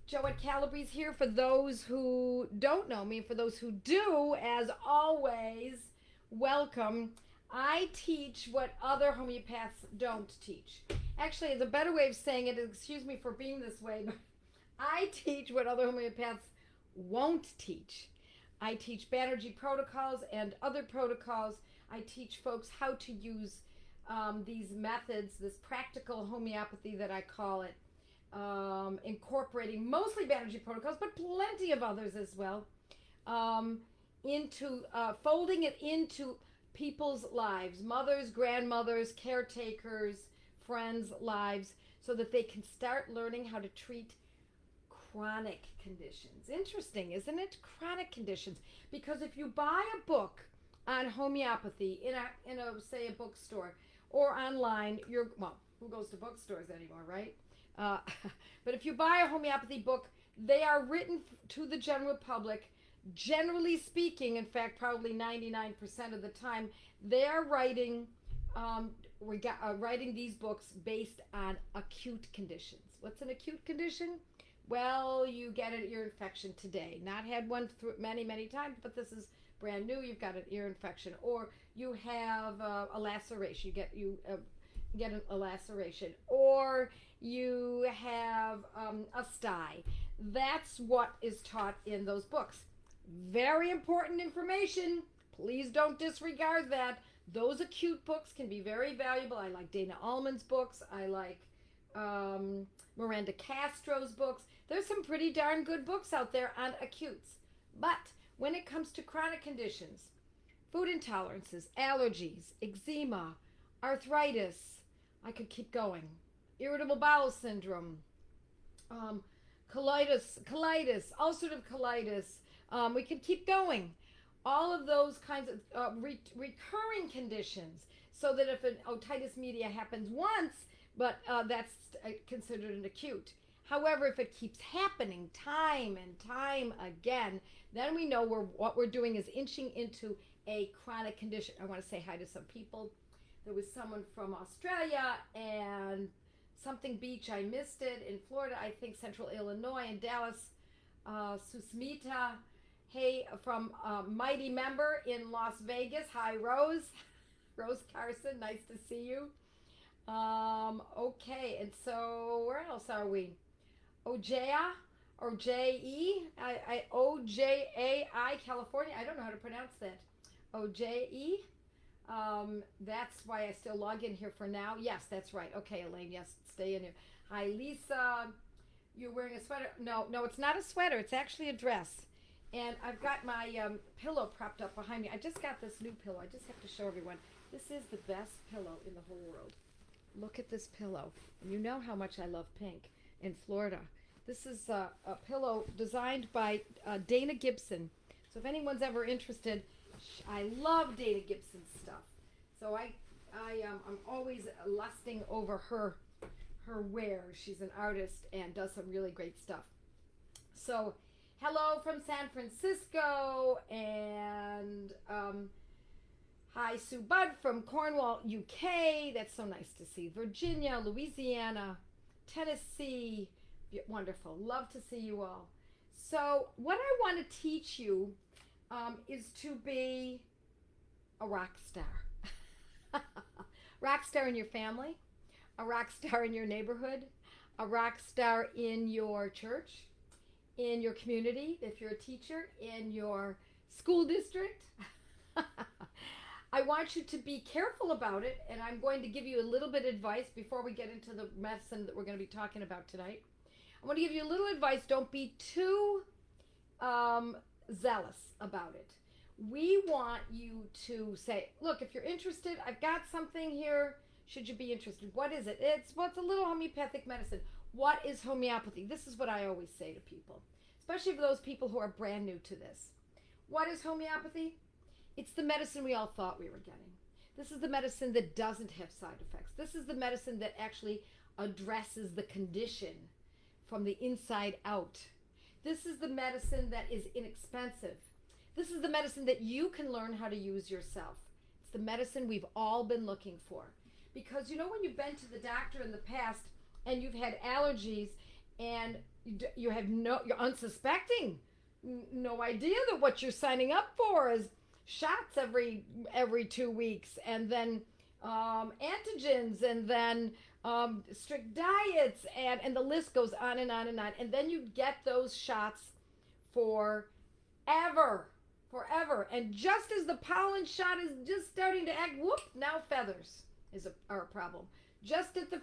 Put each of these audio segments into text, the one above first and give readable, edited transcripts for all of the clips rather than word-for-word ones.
Joette Calabrese here for those who don't know me. For those who do, as always, welcome. I teach what other homeopaths don't teach. Actually, the better way of saying it, excuse me for being this way, but I teach what other homeopaths won't teach. I teach Banerjee protocols and other protocols. I teach folks how to use these methods, this practical homeopathy that I call it, incorporating mostly Banerjee protocols, but plenty of others as well, into folding it into people's lives, mothers, grandmothers, caretakers, friends' lives, so that they can start learning how to treat chronic conditions. Interesting, isn't it? Chronic conditions. Because if you buy a book on homeopathy in a say a bookstore or online, who goes to bookstores anymore, right? Uh, but if you buy a homeopathy book, they are written to the general public. Generally speaking, in fact, probably 99% of the time, they are writing these books based on acute conditions. What's an acute condition? Well, you get an ear infection today. Not had one through many, many times, but this is brand new. You've got an ear infection, or you have a laceration. You get a laceration, or you have a sty. That's what is taught in those books. Very important information. Please don't disregard that. Those acute books can be very valuable. I like Dana Allman's books. I like Miranda Castro's books. There's some pretty darn good books out there on acutes. But when it comes to chronic conditions, food intolerances, allergies, eczema, arthritis, I could keep going. Irritable bowel syndrome, colitis, ulcerative colitis. We could keep going. All of those kinds of recurring conditions, so that if an otitis media happens once, but that's considered an acute. However, if it keeps happening time and time again, then we know what we're doing is inching into a chronic condition. I want to say hi to some people. There was someone from Australia and something beach. I missed it in Florida. I think Central Illinois and Dallas. Susmita. Hey, from Mighty Member in Las Vegas. Hi, Rose. Rose Carson. Nice to see you. Okay, and so where else are we? Ojai or Ojai, California. I don't know how to pronounce that. Ojai. That's why I still log in here for now. Yes, that's right. Okay, Elaine. Yes, stay in here. Hi, Lisa. You're wearing a sweater. No, it's not a sweater. It's actually a dress. And I've got my pillow propped up behind me. I just got this new pillow. I just have to show everyone. This is the best pillow in the whole world. Look at this pillow. And you know how much I love pink in Florida. This is a pillow designed by Dana Gibson. So if anyone's ever interested, I love Dana Gibson's stuff. So I'm always lusting over her wear. She's an artist and does some really great stuff. So hello from San Francisco, and hi, Sue Budd from Cornwall, UK. That's so nice to see. Virginia, Louisiana, Tennessee. Wonderful. Love to see you all. So what I want to teach you is to be a rock star. Rock star in your family, a rock star in your neighborhood, a rock star in your church, in your community, if you're a teacher, in your school district. I want you to be careful about it, and I'm going to give you a little bit of advice before we get into the medicine that we're going to be talking about tonight. I want to give you a little advice. Don't be too zealous about it. We want you to say, look, if you're interested, I've got something here. Should you be interested? What is it? It's a little homeopathic medicine. What is homeopathy? This is what I always say to people, especially for those people who are brand new to this. What is homeopathy? It's the medicine we all thought we were getting. This is the medicine that doesn't have side effects. This is the medicine that actually addresses the condition from the inside out. This is the medicine that is inexpensive. This is the medicine that you can learn how to use yourself. It's the medicine we've all been looking for. Because you know when you've been to the doctor in the past and you've had allergies and you have you're unsuspecting, no idea that what you're signing up for is shots every 2 weeks, and then antigens, and then strict diets, and the list goes on and on and on. And then you get those shots forever. And just as the pollen shot is just starting to act, whoop, now feathers are a problem. Just as the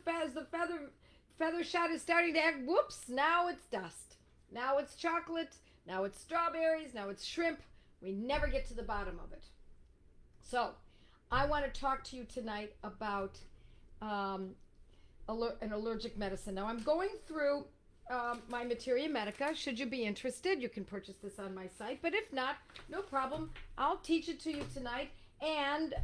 feather shot is starting to act, whoops, now it's dust. Now it's chocolate. Now it's strawberries. Now it's shrimp. We never get to the bottom of it. So I want to talk to you tonight about an allergic medicine. Now I'm going through my materia medica. Should you be interested, you can purchase this on my site. But if not, no problem. I'll teach it to you tonight. And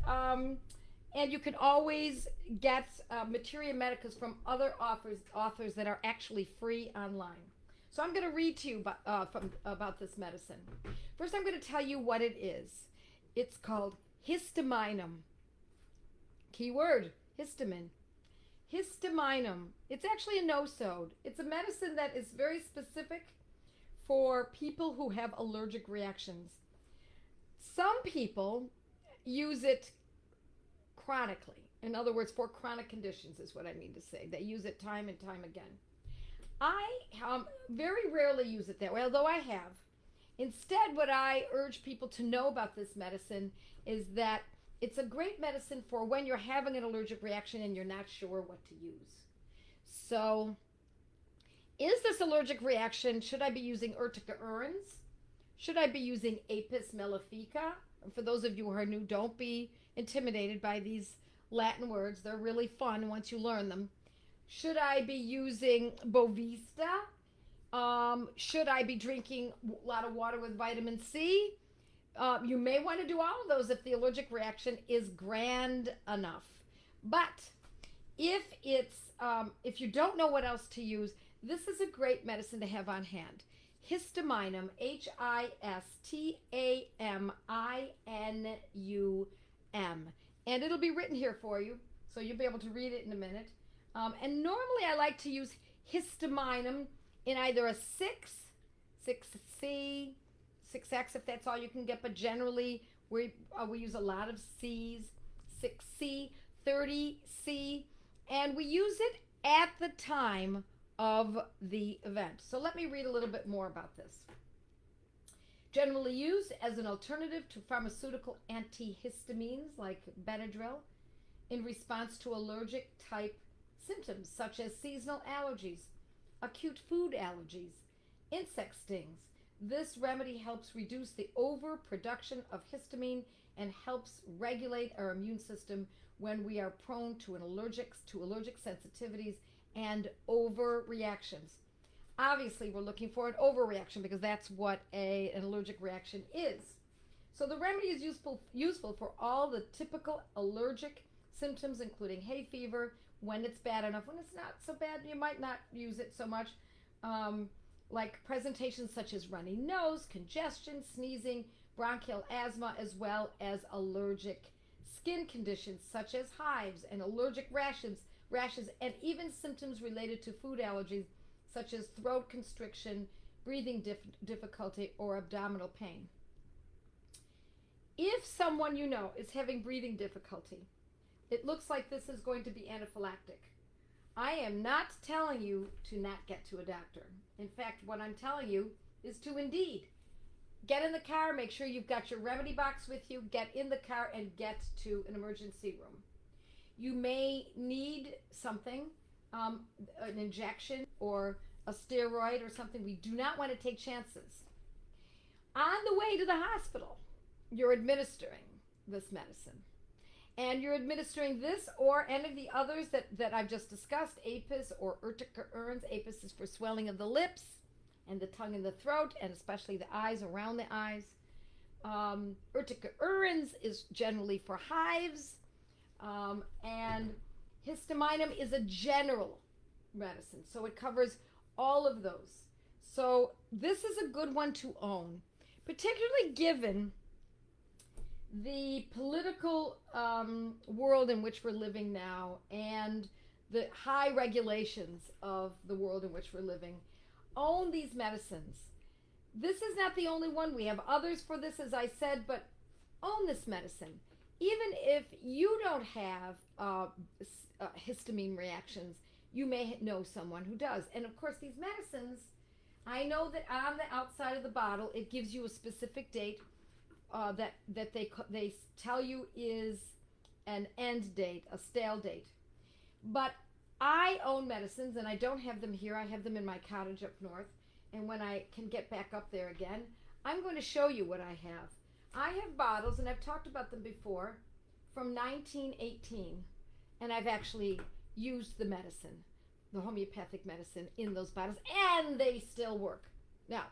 you can always get materia medicas from other authors that are actually free online. So I'm going to read to you about this medicine. First, I'm going to tell you what it is. It's called Histamine. Keyword, histamine. Histamine. It's actually a nosode. It's a medicine that is very specific for people who have allergic reactions. Some people use it chronically. In other words, for chronic conditions is what I mean to say. They use it time and time again. I very rarely use it that way, although I have. Instead, what I urge people to know about this medicine is that it's a great medicine for when you're having an allergic reaction and you're not sure what to use. So, is this allergic reaction, should I be using urtica urens? Should I be using Apis mellifica? And for those of you who are new, don't be intimidated by these Latin words. They're really fun once you learn them. Should I be using Bovista? Should I be drinking a lot of water with vitamin C? You may want to do all of those if the allergic reaction is grand enough. But if you don't know what else to use, this is a great medicine to have on hand. Histamine, Histaminium. And it'll be written here for you, so you'll be able to read it in a minute. And normally I like to use Histamine in either a 6C, 6X if that's all you can get, but generally we use a lot of C's, 6C, 30C, and we use it at the time of the event. So let me read a little bit more about this. Generally used as an alternative to pharmaceutical antihistamines like Benadryl in response to allergic type symptoms such as seasonal allergies, acute food allergies, insect stings. This remedy helps reduce the overproduction of histamine and helps regulate our immune system when we are prone to allergic sensitivities and overreactions. Obviously, we're looking for an overreaction because that's what an allergic reaction is. So the remedy is useful for all the typical allergic symptoms, including hay fever, when it's bad enough. When it's not so bad, you might not use it so much. Like presentations such as runny nose, congestion, sneezing, bronchial asthma, as well as allergic skin conditions such as hives and allergic rashes, and even symptoms related to food allergies such as throat constriction, breathing difficulty, or abdominal pain. If someone you know is having breathing difficulty, it looks like this is going to be anaphylactic. I am not telling you to not get to a doctor. In fact, what I'm telling you is to indeed get in the car, make sure you've got your remedy box with you, get in the car and get to an emergency room. You may need something, an injection or a steroid or something. We do not want to take chances. On the way to the hospital, you're administering this medicine. And you're administering this or any of the others that I've just discussed, Apis or urtica urens. Apis is for swelling of the lips and the tongue and the throat, and especially the eyes, around the eyes. Urtica urens is generally for hives. And Histamine is a general medicine, so it covers all of those. So this is a good one to own, particularly given the political world in which we're living now and the high regulations of the world in which we're living. own these medicines. This is not the only one. We have others for this, as I said, but own this medicine. Even if you don't have histamine reactions, you may know someone who does. And of course, these medicines, I know that on the outside of the bottle, it gives you a specific date that they tell you is an end date, a stale date. But I own medicines, and I don't have them here. I have them in my cottage up north. And when I can get back up there again, I'm going to show you what I have. I have bottles, and I've talked about them before, from 1918. And I've actually used the medicine, the homeopathic medicine, in those bottles, and they still work. Now,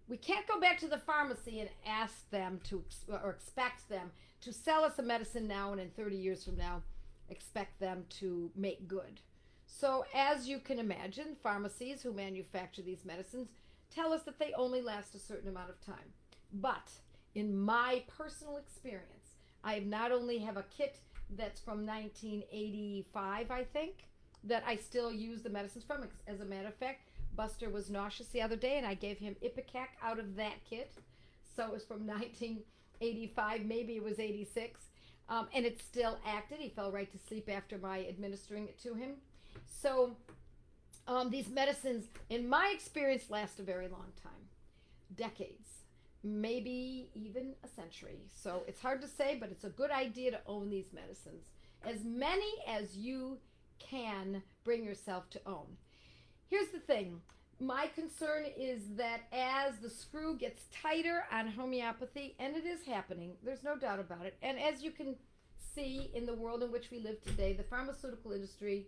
we can't go back to the pharmacy and ask them to, or expect them to sell us a medicine now, and in 30 years from now, expect them to make good. So as you can imagine, pharmacies who manufacture these medicines tell us that they only last a certain amount of time. But in my personal experience, I not only have a kit that's from 1985, I think, that I still use the medicines from. As a matter of fact, Buster was nauseous the other day, and I gave him Ipecac out of that kit. So it was from 1985, maybe it was 86, and it still acted. He fell right to sleep after my administering it to him. So these medicines, in my experience, last a very long time, decades, maybe even a century. So it's hard to say, but it's a good idea to own these medicines, as many as you can bring yourself to own. Here's the thing. My concern is that as the screw gets tighter on homeopathy, and it is happening, there's no doubt about it, and as you can see in the world in which we live today, the pharmaceutical industry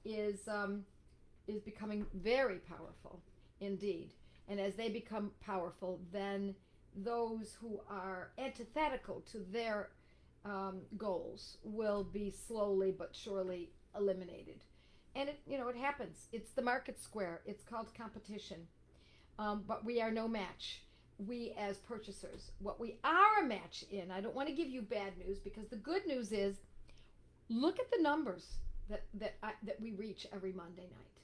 is becoming very powerful indeed. And as they become powerful, then those who are antithetical to their goals will be slowly but surely eliminated. And it happens. It's the market square. It's called competition. But we are no match. We as purchasers, what we are a match in, I don't want to give you bad news, because the good news is, look at the numbers that we reach every Monday night.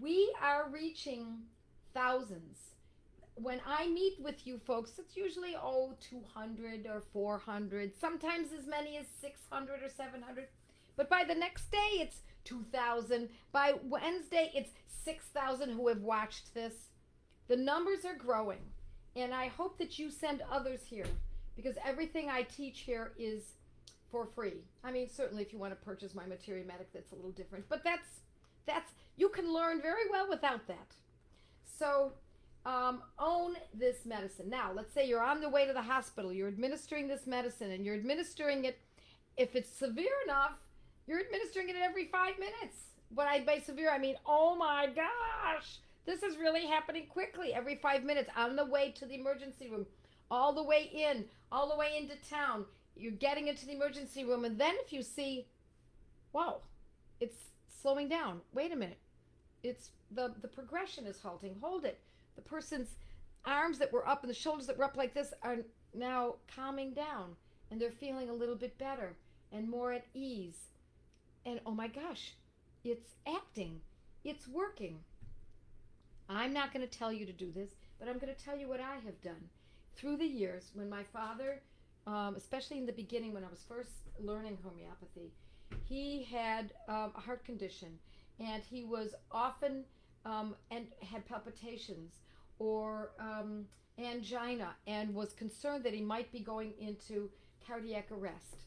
We are reaching thousands. When I meet with you folks, it's usually 200 or 400, sometimes as many as 600 or 700. But by the next day, it's 2,000. By Wednesday, it's 6,000 who have watched this. The numbers are growing, and I hope that you send others here, because everything I teach here is for free. I mean, certainly if you want to purchase my materia medic, that's a little different, but that's you can learn very well without that. So own this medicine. Now, let's say you're on the way to the hospital, you're administering this medicine, and you're administering it, if it's severe enough, you're administering it every 5 minutes. By severe, I mean, oh my gosh, this is really happening quickly. Every 5 minutes, on the way to the emergency room, all the way in, all the way into town, you're getting into the emergency room, and then if you see, wow, it's slowing down. Wait a minute. It's the progression is halting. Hold it. The person's arms that were up and the shoulders that were up like this are now calming down, and they're feeling a little bit better and more at ease. And oh my gosh, it's acting. It's working. I'm not going to tell you to do this, but I'm going to tell you what I have done. Through the years, when my father, especially in the beginning when I was first learning homeopathy, he had a heart condition, and he was often and had palpitations or angina, and was concerned that he might be going into cardiac arrest.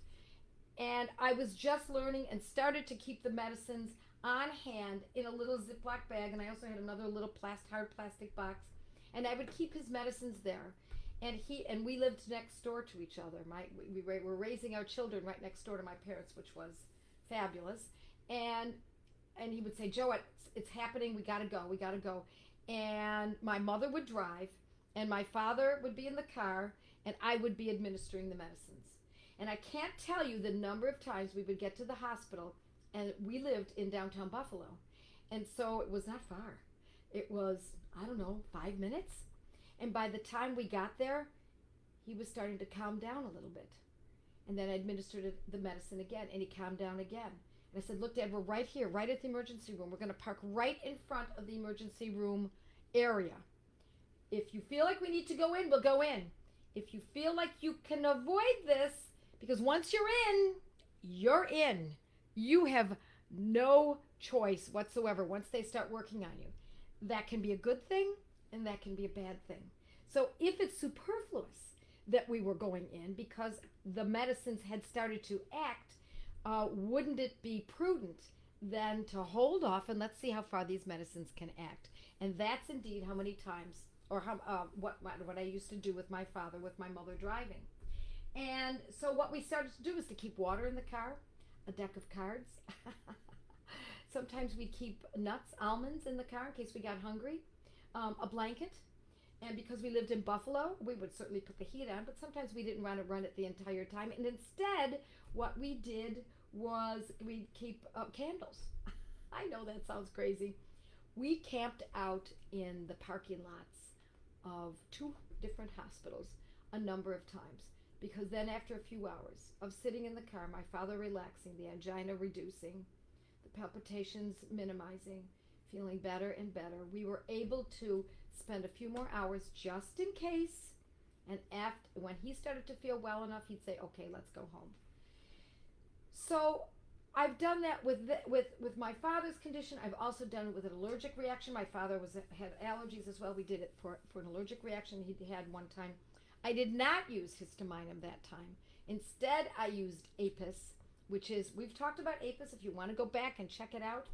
And I was just learning and started to keep the medicines on hand in a little Ziploc bag, and I also had another little hard plastic box, and I would keep his medicines there. And we lived next door to each other. We were raising our children right next door to my parents, which was fabulous. And he would say, "Joette, it's happening. We gotta go." And my mother would drive, and my father would be in the car, and I would be administering the medicines. And I can't tell you the number of times we would get to the hospital, and we lived in downtown Buffalo. And so it was not far. It was, 5 minutes. And by the time we got there, he was starting to calm down a little bit. And then I administered the medicine again, and he calmed down again. And I said, "Look, Dad, we're right here, right at the emergency room. We're going to park right in front of the emergency room area. If you feel like we need to go in, we'll go in. If you feel like you can avoid this, because once you're in, you're in. You have no choice whatsoever once they start working on you. That can be a good thing and that can be a bad thing. So if it's superfluous that we were going in because the medicines had started to act, wouldn't it be prudent then to hold off and let's see how far these medicines can act? And that's indeed how many times, or how what I used to do with my father, with my mother driving. And so what we started to do is to keep water in the car, a deck of cards. Sometimes we keep nuts, almonds in the car in case we got hungry, a blanket. And because we lived in Buffalo, we would certainly put the heat on, but sometimes we didn't want to run it the entire time. And instead, what we did was we'd keep candles. I know that sounds crazy. We camped out in the parking lots of 2 different hospitals a number of times, because then after a few hours of sitting in the car, my father relaxing, the angina reducing, the palpitations minimizing, feeling better and better, we were able to spend a few more hours just in case, and when he started to feel well enough, he'd say, okay, let's go home. So I've done that with my father's condition. I've also done it with an allergic reaction. My father had allergies as well. We did it for an allergic reaction he had one time. I did not use Histamine that time. Instead, I used Apis, which is, we've talked about Apis if you want to go back and check it out.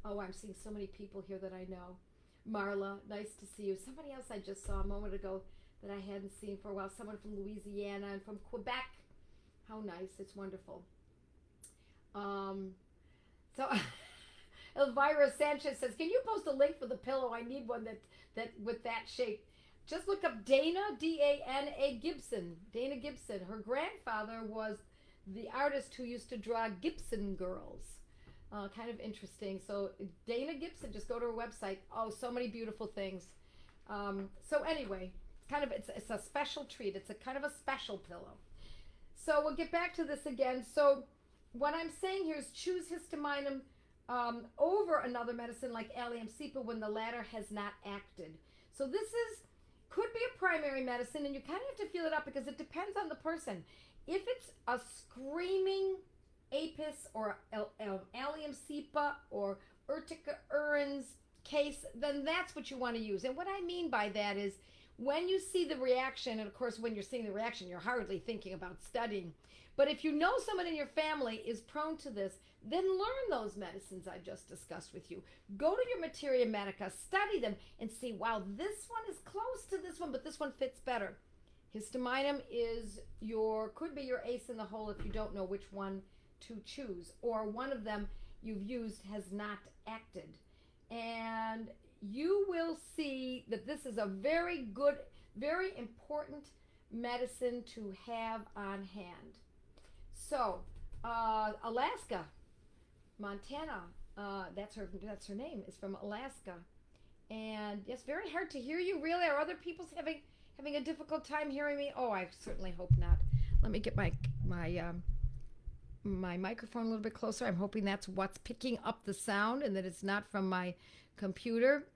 Oh, I'm seeing so many people here that I know. Marla, nice to see you. Somebody else I just saw a moment ago that I hadn't seen for a while. Someone from Louisiana and from Quebec. How nice. It's wonderful. So Elvira Sanchez says, can you post a link for the pillow? I need one that with that shape. Just look up Dana, D-A-N-A Gibson. Dana Gibson. Her grandfather was the artist who used to draw Gibson girls. Kind of interesting. So Dana Gibson, just go to her website. Oh, so many beautiful things. So anyway, it's a special treat. It's a kind of a special pillow. So we'll get back to this again. So what I'm saying here is choose Histamine over another medicine like Allium cepa when the latter has not acted. So this could be a primary medicine, and you kind of have to feel it out because it depends on the person. If it's a screaming Apis or Allium cepa or Urtica urens case, then that's what you want to use. And what I mean by that is when you see the reaction, and of course when you're seeing the reaction, you're hardly thinking about studying. But if you know someone in your family is prone to this, then learn those medicines I just discussed with you. Go to your materia medica, study them, and see, wow, this one is close to this one, but this one fits better. Histamine could be your ace in the hole if you don't know which one to choose, or one of them you've used has not acted. And you will see that this is a very good, very important medicine to have on hand. So, Alaska, Montana, that's her name, is from Alaska. And it's very hard to hear you, really. Are other people having a difficult time hearing me? Oh, I certainly hope not. Let me get my microphone a little bit closer. I'm hoping that's what's picking up the sound and that it's not from my computer.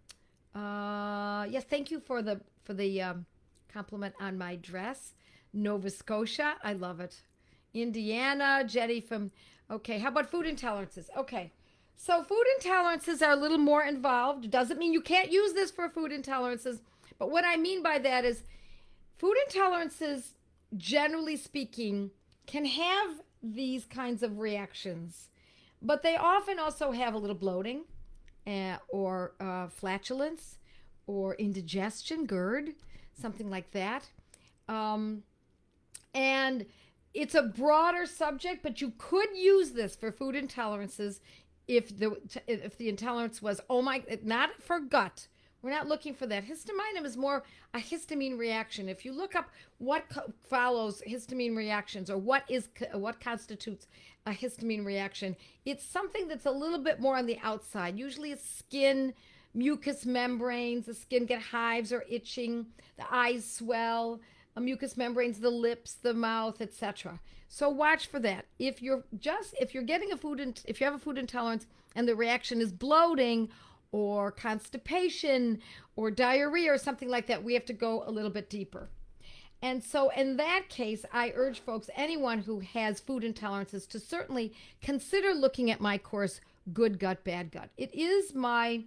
Yes, thank you for the compliment on my dress. Nova Scotia, I love it. Indiana, Jetty from, okay, how about food intolerances? Okay, so food intolerances are a little more involved. Doesn't mean you can't use this for food intolerances, but what I mean by that is food intolerances, generally speaking, can have these kinds of reactions, but they often also have a little bloating or flatulence or indigestion, GERD, something like that. And it's a broader subject, but you could use this for food intolerances if the intolerance was, not for gut. We're not looking for that. Histamine is more a histamine reaction. If you look up what follows histamine reactions or what constitutes a histamine reaction, it's something that's a little bit more on the outside. Usually it's skin, mucous membranes, the skin get hives or itching, the eyes swell, mucous membranes, the lips, the mouth, etc. So watch for that. If you have a food intolerance and the reaction is bloating or constipation or diarrhea or something like that, we have to go a little bit deeper. And so in that case, I urge folks, anyone who has food intolerances, to certainly consider looking at my course, Good Gut, Bad Gut. It is my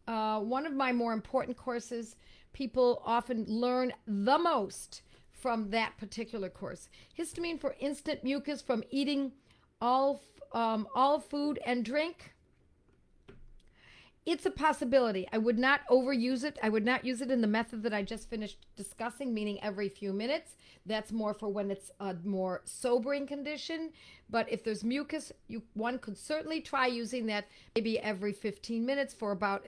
one of my more important courses. People often learn the most from that particular course. Histamine for instant mucus from eating all food and drink. It's a possibility. I would not overuse it. I would not use it in the method that I just finished discussing, meaning every few minutes. That's more for when it's a more sobering condition. But if there's mucus, one could certainly try using that maybe every 15 minutes for about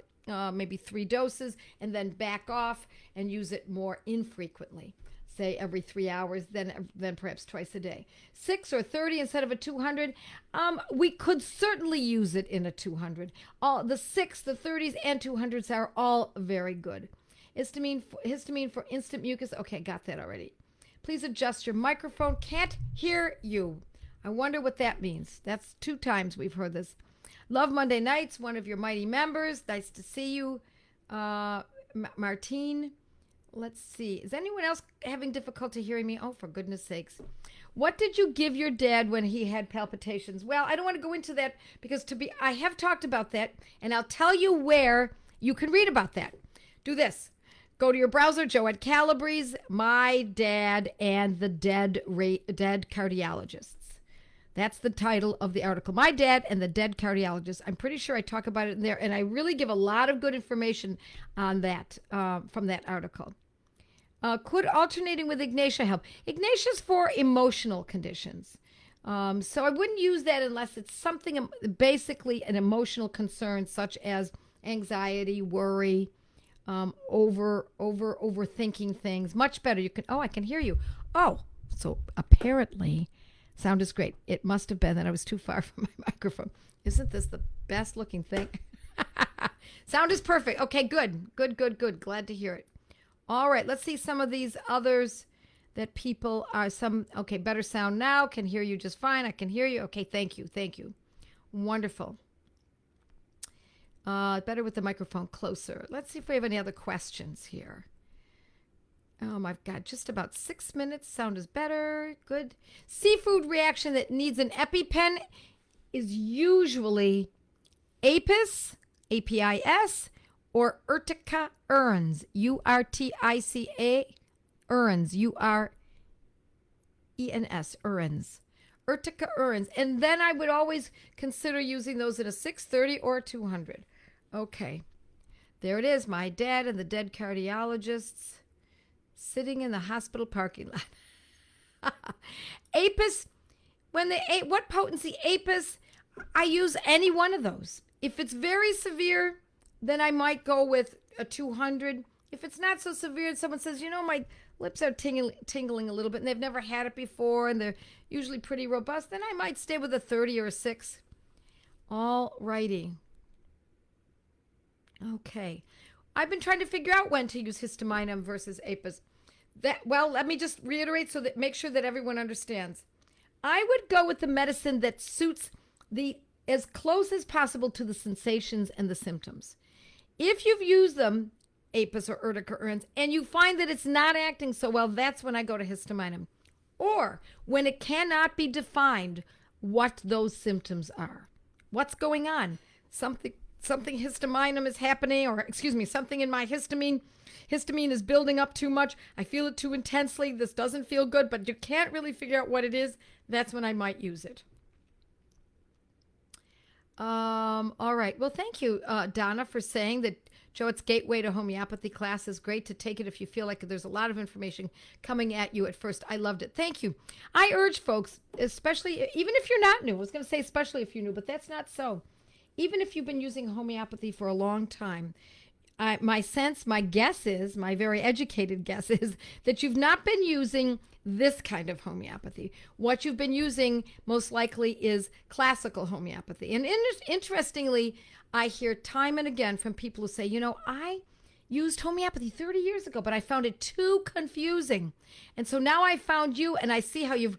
maybe 3 doses, and then back off and use it more infrequently. Say every 3 hours, then perhaps twice a day. 6 or 30 instead of a 200. We could certainly use it in a 200. All the 6, the 30s, and 200s are all very good. Histamine for instant mucus. Okay, got that already. Please adjust your microphone. Can't hear you. I wonder what that means. That's 2 times we've heard this. Love Monday nights. One of your mighty members. Nice to see you, Martine. Let's see. Is anyone else having difficulty hearing me? Oh, for goodness sakes. What did you give your dad when he had palpitations? Well, I don't want to go into that because I have talked about that, and I'll tell you where you can read about that. Do this. Go to your browser, Joette Calabrese, My Dad and the Dead Cardiologists. That's the title of the article. My Dad and the Dead Cardiologists. I'm pretty sure I talk about it in there, and I really give a lot of good information on that from that article. Could alternating with Ignatia help? Ignatia's for emotional conditions. So I wouldn't use that unless it's something, basically an emotional concern, such as anxiety, worry, overthinking things. Much better. I can hear you. Oh, so apparently sound is great. It must have been that I was too far from my microphone. Isn't this the best looking thing? Sound is perfect. Okay, good. Glad to hear it. All right, let's see some of these others that people are okay, better sound now. Can hear you just fine. I can hear you. Okay, thank you. Wonderful. Better with the microphone closer. Let's see if we have any other questions here. I've got just about 6 minutes. Sound is better. Good. Seafood reaction that needs an EpiPen is usually Apis, APIS, or Urtica urens, URTICA urens, URENS, urens. Urtica urens. And then I would always consider using those in a 630 or a 200. Okay. There it is. My Dad and the Dead Cardiologists sitting in the hospital parking lot. Apis, what potency? Apis, I use any one of those. If it's very severe, then I might go with a 200. If it's not so severe and someone says, my lips are tingling a little bit and they've never had it before and they're usually pretty robust, then I might stay with a 30 or a 6. All righty. Okay. I've been trying to figure out when to use Histamine versus Apis. Let me just reiterate so that make sure that everyone understands. I would go with the medicine that suits as close as possible to the sensations and the symptoms. If you've used them, Apis or Urtica urens, and you find that it's not acting so well, that's when I go to Histamine. Or when it cannot be defined what those symptoms are. What's going on? Something histamine is happening, or something in my histamine is building up too much. I feel it too intensely. This doesn't feel good, but you can't really figure out what it is. That's when I might use it. All right. Well, thank you, Donna, for saying that Joette's Gateway to Homeopathy class is great to take it if you feel like there's a lot of information coming at you at first. I loved it. Thank you. I urge folks, especially, even if you're not new, I was going to say especially if you're new, but that's not so. Even if you've been using homeopathy for a long time, my guess is, my very educated guess is that you've not been using this kind of homeopathy. What you've been using most likely is classical homeopathy. And interestingly, I hear time and again from people who say, I used homeopathy 30 years ago, but I found it too confusing. And so now I found you and I see how you've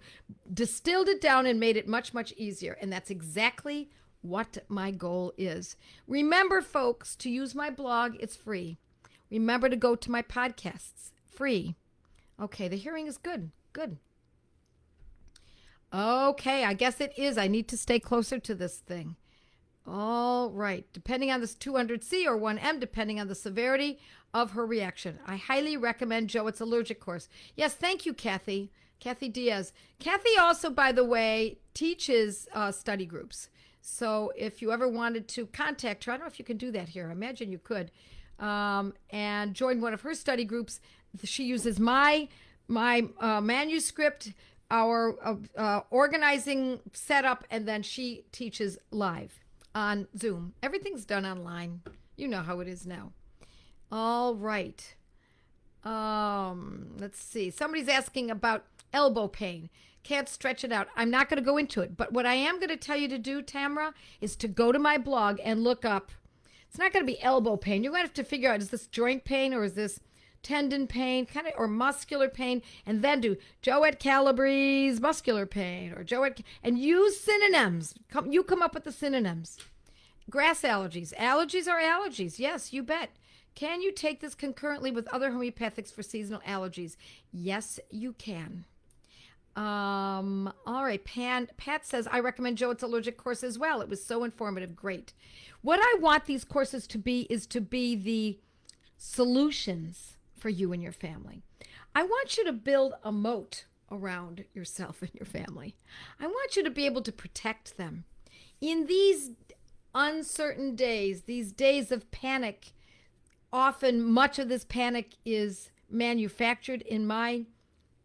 distilled it down and made it much, much easier. And that's exactly what my goal is. Remember, folks, to use my blog. It's free. Remember to go to my podcasts. Free. Okay, the hearing is good. Good. Okay, I guess it is. I need to stay closer to this thing. All right. Depending on this 200C or 1M, depending on the severity of her reaction. I highly recommend Joette's allergic course. Yes, thank you, Kathy. Kathy Diaz. Kathy also, by the way, teaches study groups. So if you ever wanted to contact her, I don't know if you can do that here. I imagine you could. And join one of her study groups. She uses my manuscript, our organizing setup, and then she teaches live on Zoom. Everything's done online. You know how it is now. All right. Let's see. Somebody's asking about elbow pain. Can't stretch it out. I'm not going to go into it. But what I am going to tell you to do, Tamara, is to go to my blog and look up. It's not going to be elbow pain. You're going to have to figure out, is this joint pain or is this tendon pain, or muscular pain, and then do Joette Calabrese muscular pain or Joette, and use synonyms. You come up with the synonyms. Grass allergies. Allergies are allergies. Yes, you bet. Can you take this concurrently with other homeopathics for seasonal allergies? Yes, you can. All right. Pat says, I recommend Joette's allergic course as well. It was so informative. Great. What I want these courses to be is to be the solutions for you and your family. I want you to build a moat around yourself and your family. I want you to be able to protect them. In these uncertain days, these days of panic, often much of this panic is manufactured in my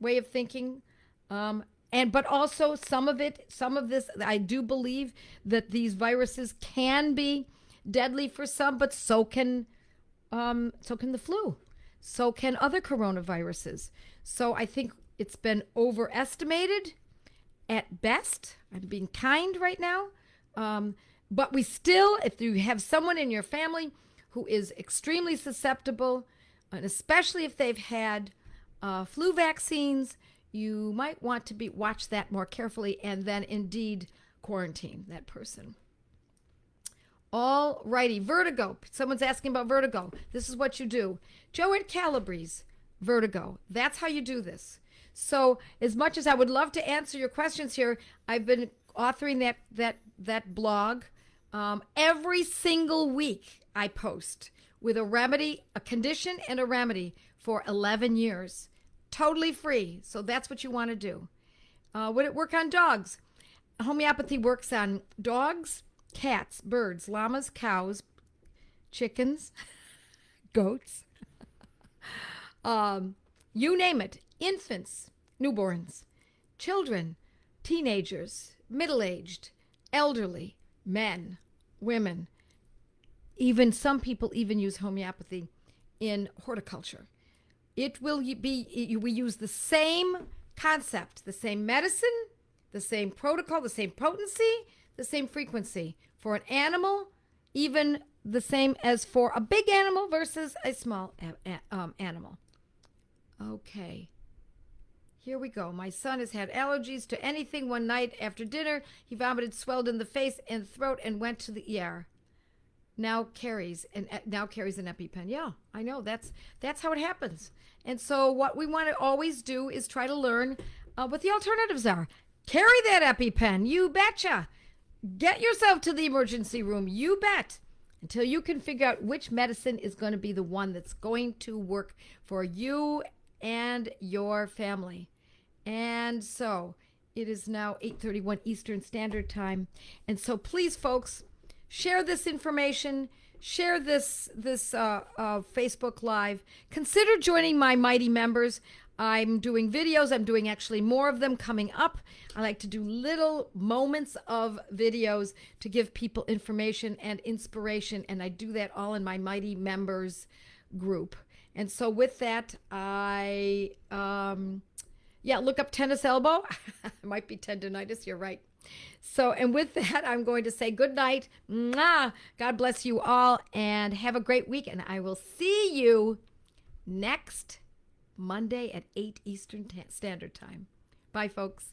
way of thinking. But also some of this, I do believe that these viruses can be deadly for some, but so can the flu. So can other coronaviruses. So I think it's been overestimated at best. I'm being kind right now. But we still, if you have someone in your family who is extremely susceptible, and especially if they've had flu vaccines, you might want to watch that more carefully and then indeed quarantine that person. All righty. Vertigo. Someone's asking about vertigo. This is what you do. Joette Calabrese, vertigo. That's how you do this. So as much as I would love to answer your questions here, I've been authoring that blog. Every single week I post with a remedy, a condition and a remedy for 11 years. Totally free. So that's what you want to do. Would it work on dogs? Homeopathy works on dogs, cats, birds, llamas, cows, chickens, goats, you name it, infants, newborns, children, teenagers, middle-aged, elderly, men, women. Even some people even use homeopathy in horticulture. It will be, we use the same concept, the same medicine, the same protocol, the same potency, the same frequency for an animal, even the same as for a big animal versus a small animal. Okay. Here we go. My son has had allergies to anything. One night after dinner, he vomited, swelled in the face and throat, and went to the ER. Now carries an EpiPen. Yeah, I know. That's how it happens. And so what we want to always do is try to learn what the alternatives are. Carry that EpiPen. You betcha. Get yourself to the emergency room. You bet. Until you can figure out which medicine is going to be the one that's going to work for you and your family. And so it is now 8:31 Eastern Standard Time. And so please, folks, share this information. Share this Facebook Live. Consider joining my mighty members. I'm doing videos. I'm doing actually more of them coming up. I like to do little moments of videos to give people information and inspiration, and I do that all in my mighty members group. And so with that, look up tennis elbow. It might be tendonitis. You're right. So, and with that, I'm going to say good night. Mwah! God bless you all and have a great week. And I will see you next Monday at 8 Eastern Standard Time. Bye, folks.